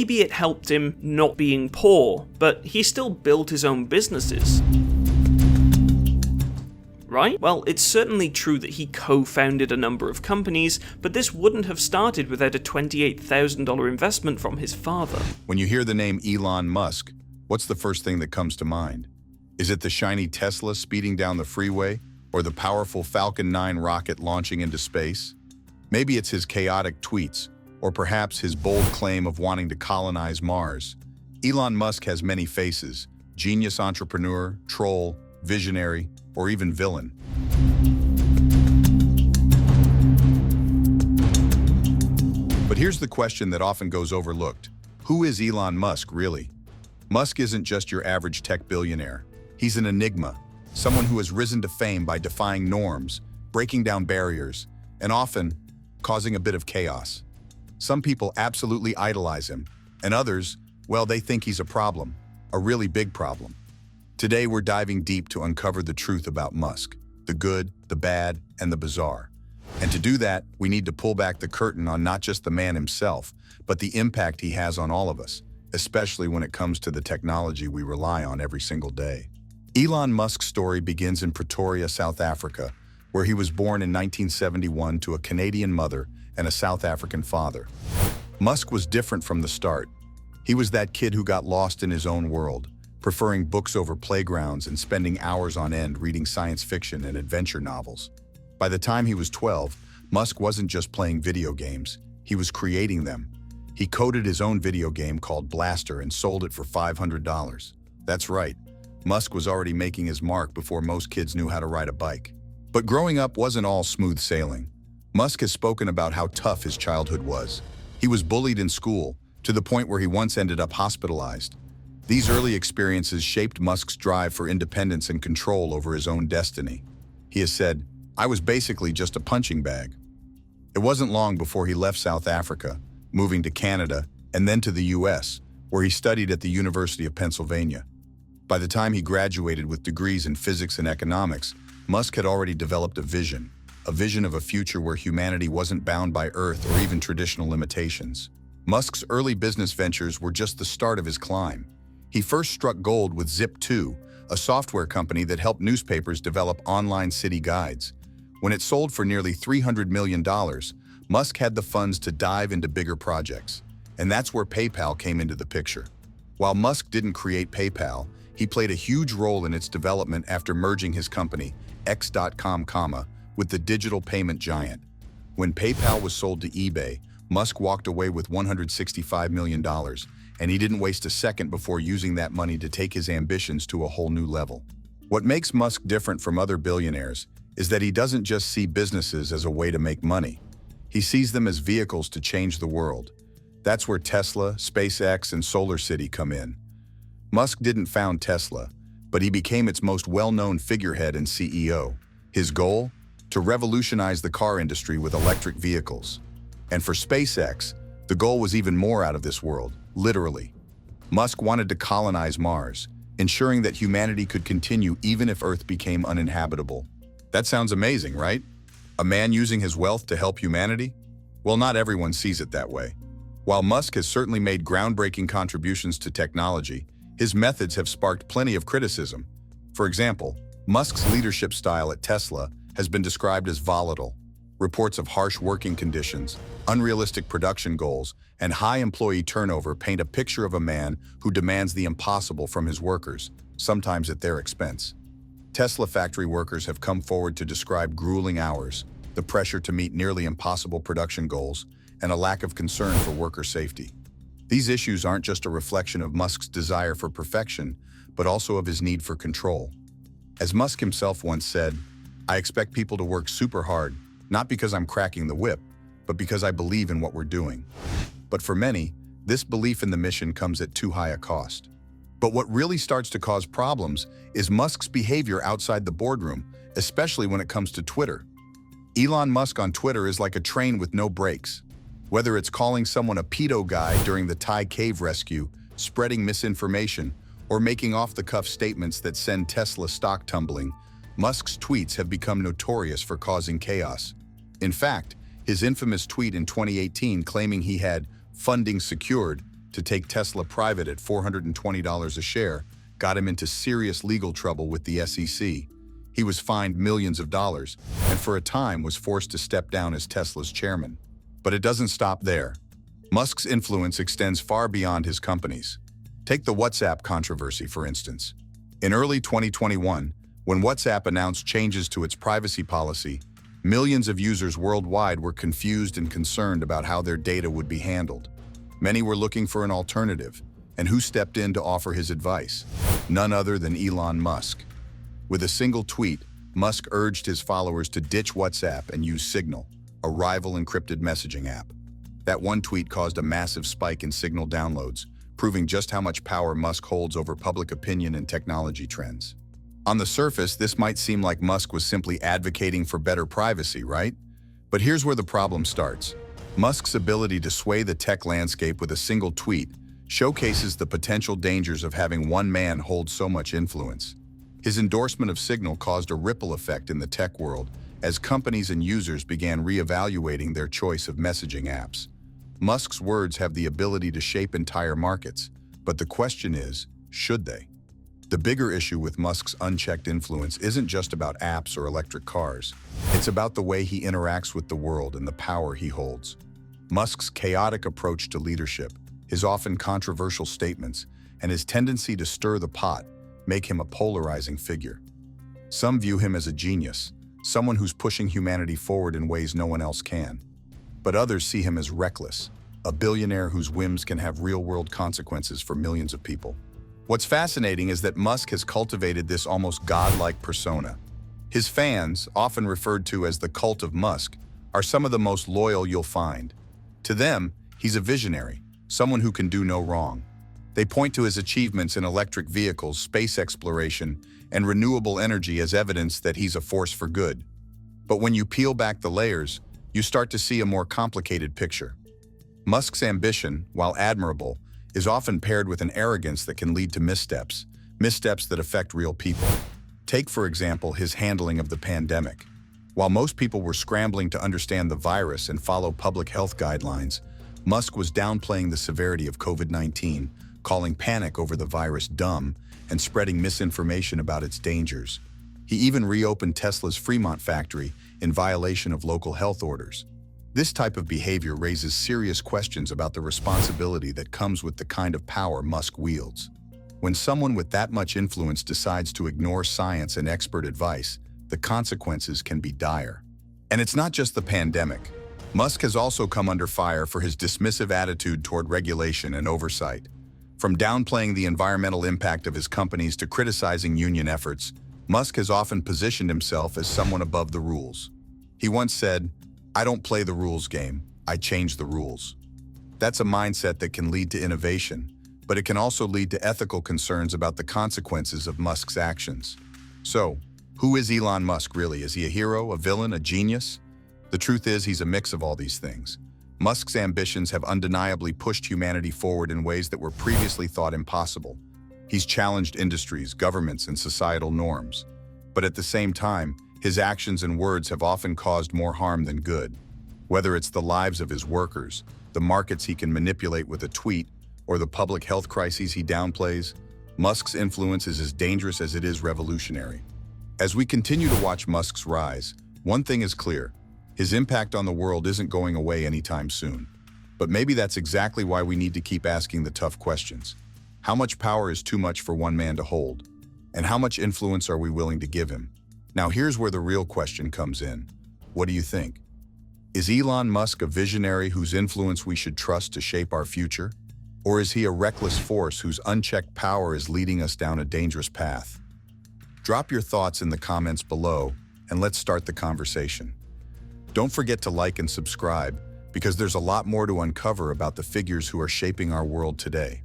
Maybe it helped him not being poor, but he still built his own businesses. Right? Well, it's certainly true that he co-founded a number of companies, but this wouldn't have started without a $28,000 investment from his father. When you hear the name Elon Musk, what's the first thing that comes to mind? Is it the shiny Tesla speeding down the freeway, or the powerful Falcon 9 rocket launching into space? Maybe it's his chaotic tweets, or perhaps his bold claim of wanting to colonize Mars. Elon Musk has many faces: genius entrepreneur, troll, visionary, or even villain. But here's the question that often goes overlooked. Who is Elon Musk really? Musk isn't just your average tech billionaire. He's an enigma, someone who has risen to fame by defying norms, breaking down barriers, and often causing a bit of chaos. Some people absolutely idolize him, and others, well, they think he's a problem, a really big problem. Today, we're diving deep to uncover the truth about Musk, the good, the bad, and the bizarre. And to do that, we need to pull back the curtain on not just the man himself, but the impact he has on all of us, especially when it comes to the technology we rely on every single day. Elon Musk's story begins in Pretoria, South Africa, where he was born in 1971 to a Canadian mother and a South African father. Musk was different from the start. He was that kid who got lost in his own world, preferring books over playgrounds and spending hours on end reading science fiction and adventure novels. By the time he was 12, Musk wasn't just playing video games, he was creating them. He coded his own video game called Blaster and sold it for $500. That's right, Musk was already making his mark before most kids knew how to ride a bike. But growing up wasn't all smooth sailing. Musk has spoken about how tough his childhood was. He was bullied in school, to the point where he once ended up hospitalized. These early experiences shaped Musk's drive for independence and control over his own destiny. He has said, "I was basically just a punching bag." It wasn't long before he left South Africa, moving to Canada, and then to the US, where he studied at the University of Pennsylvania. By the time he graduated with degrees in physics and economics, Musk had already developed a vision of a future where humanity wasn't bound by Earth or even traditional limitations. Musk's early business ventures were just the start of his climb. He first struck gold with Zip2, a software company that helped newspapers develop online city guides. When it sold for nearly $300 million, Musk had the funds to dive into bigger projects. And that's where PayPal came into the picture. While Musk didn't create PayPal, he played a huge role in its development after merging his company, X.com, with the digital payment giant. When PayPal was sold to eBay, Musk walked away with $165 million, and he didn't waste a second before using that money to take his ambitions to a whole new level. What makes Musk different from other billionaires is that he doesn't just see businesses as a way to make money. He sees them as vehicles to change the world. That's where Tesla, SpaceX, and SolarCity come in. Musk didn't found Tesla, but he became its most well-known figurehead and CEO. His goal? To revolutionize the car industry with electric vehicles. And for SpaceX, the goal was even more out of this world, literally. Musk wanted to colonize Mars, ensuring that humanity could continue even if Earth became uninhabitable. That sounds amazing, right? A man using his wealth to help humanity? Well, not everyone sees it that way. While Musk has certainly made groundbreaking contributions to technology, his methods have sparked plenty of criticism. For example, Musk's leadership style at Tesla has been described as volatile. Reports of harsh working conditions, unrealistic production goals, and high employee turnover paint a picture of a man who demands the impossible from his workers, sometimes at their expense. Tesla factory workers have come forward to describe grueling hours, the pressure to meet nearly impossible production goals, and a lack of concern for worker safety. These issues aren't just a reflection of Musk's desire for perfection, but also of his need for control. As Musk himself once said, "I expect people to work super hard, not because I'm cracking the whip, but because I believe in what we're doing." But for many, this belief in the mission comes at too high a cost. But what really starts to cause problems is Musk's behavior outside the boardroom, especially when it comes to Twitter. Elon Musk on Twitter is like a train with no brakes. Whether it's calling someone a pedo guy during the Thai cave rescue, spreading misinformation, or making off-the-cuff statements that send Tesla stock tumbling, Musk's tweets have become notorious for causing chaos. In fact, his infamous tweet in 2018 claiming he had funding secured to take Tesla private at $420 a share got him into serious legal trouble with the SEC. He was fined millions of dollars and for a time was forced to step down as Tesla's chairman. But it doesn't stop there. Musk's influence extends far beyond his companies. Take the WhatsApp controversy, for instance. In early 2021, when WhatsApp announced changes to its privacy policy, millions of users worldwide were confused and concerned about how their data would be handled. Many were looking for an alternative, and who stepped in to offer his advice? None other than Elon Musk. With a single tweet, Musk urged his followers to ditch WhatsApp and use Signal, a rival encrypted messaging app. That one tweet caused a massive spike in Signal downloads, proving just how much power Musk holds over public opinion and technology trends. On the surface, this might seem like Musk was simply advocating for better privacy, right? But here's where the problem starts. Musk's ability to sway the tech landscape with a single tweet showcases the potential dangers of having one man hold so much influence. His endorsement of Signal caused a ripple effect in the tech world as companies and users began re-evaluating their choice of messaging apps. Musk's words have the ability to shape entire markets, but the question is, should they? The bigger issue with Musk's unchecked influence isn't just about apps or electric cars. It's about the way he interacts with the world and the power he holds. Musk's chaotic approach to leadership, his often controversial statements, and his tendency to stir the pot make him a polarizing figure. Some view him as a genius, someone who's pushing humanity forward in ways no one else can. But others see him as reckless, a billionaire whose whims can have real-world consequences for millions of people. What's fascinating is that Musk has cultivated this almost godlike persona. His fans, often referred to as the cult of Musk, are some of the most loyal you'll find. To them, he's a visionary, someone who can do no wrong. They point to his achievements in electric vehicles, space exploration, and renewable energy as evidence that he's a force for good. But when you peel back the layers, you start to see a more complicated picture. Musk's ambition, while admirable, is often paired with an arrogance that can lead to missteps that affect real people. Take, for example, his handling of the pandemic. While most people were scrambling to understand the virus and follow public health guidelines, Musk was downplaying the severity of COVID-19, calling panic over the virus dumb, and spreading misinformation about its dangers. He even reopened Tesla's Fremont factory in violation of local health orders. This type of behavior raises serious questions about the responsibility that comes with the kind of power Musk wields. When someone with that much influence decides to ignore science and expert advice, the consequences can be dire. And it's not just the pandemic. Musk has also come under fire for his dismissive attitude toward regulation and oversight. From downplaying the environmental impact of his companies to criticizing union efforts, Musk has often positioned himself as someone above the rules. He once said, "I don't play the rules game, I change the rules." That's a mindset that can lead to innovation, but it can also lead to ethical concerns about the consequences of Musk's actions. So, who is Elon Musk really? Is he a hero, a villain, a genius? The truth is, he's a mix of all these things. Musk's ambitions have undeniably pushed humanity forward in ways that were previously thought impossible. He's challenged industries, governments, and societal norms. But at the same time, his actions and words have often caused more harm than good. Whether it's the lives of his workers, the markets he can manipulate with a tweet, or the public health crises he downplays, Musk's influence is as dangerous as it is revolutionary. As we continue to watch Musk's rise, one thing is clear: his impact on the world isn't going away anytime soon. But maybe that's exactly why we need to keep asking the tough questions. How much power is too much for one man to hold? And how much influence are we willing to give him? Now here's where the real question comes in. What do you think? Is Elon Musk a visionary whose influence we should trust to shape our future? Or is he a reckless force whose unchecked power is leading us down a dangerous path? Drop your thoughts in the comments below, and let's start the conversation. Don't forget to like and subscribe, because there's a lot more to uncover about the figures who are shaping our world today.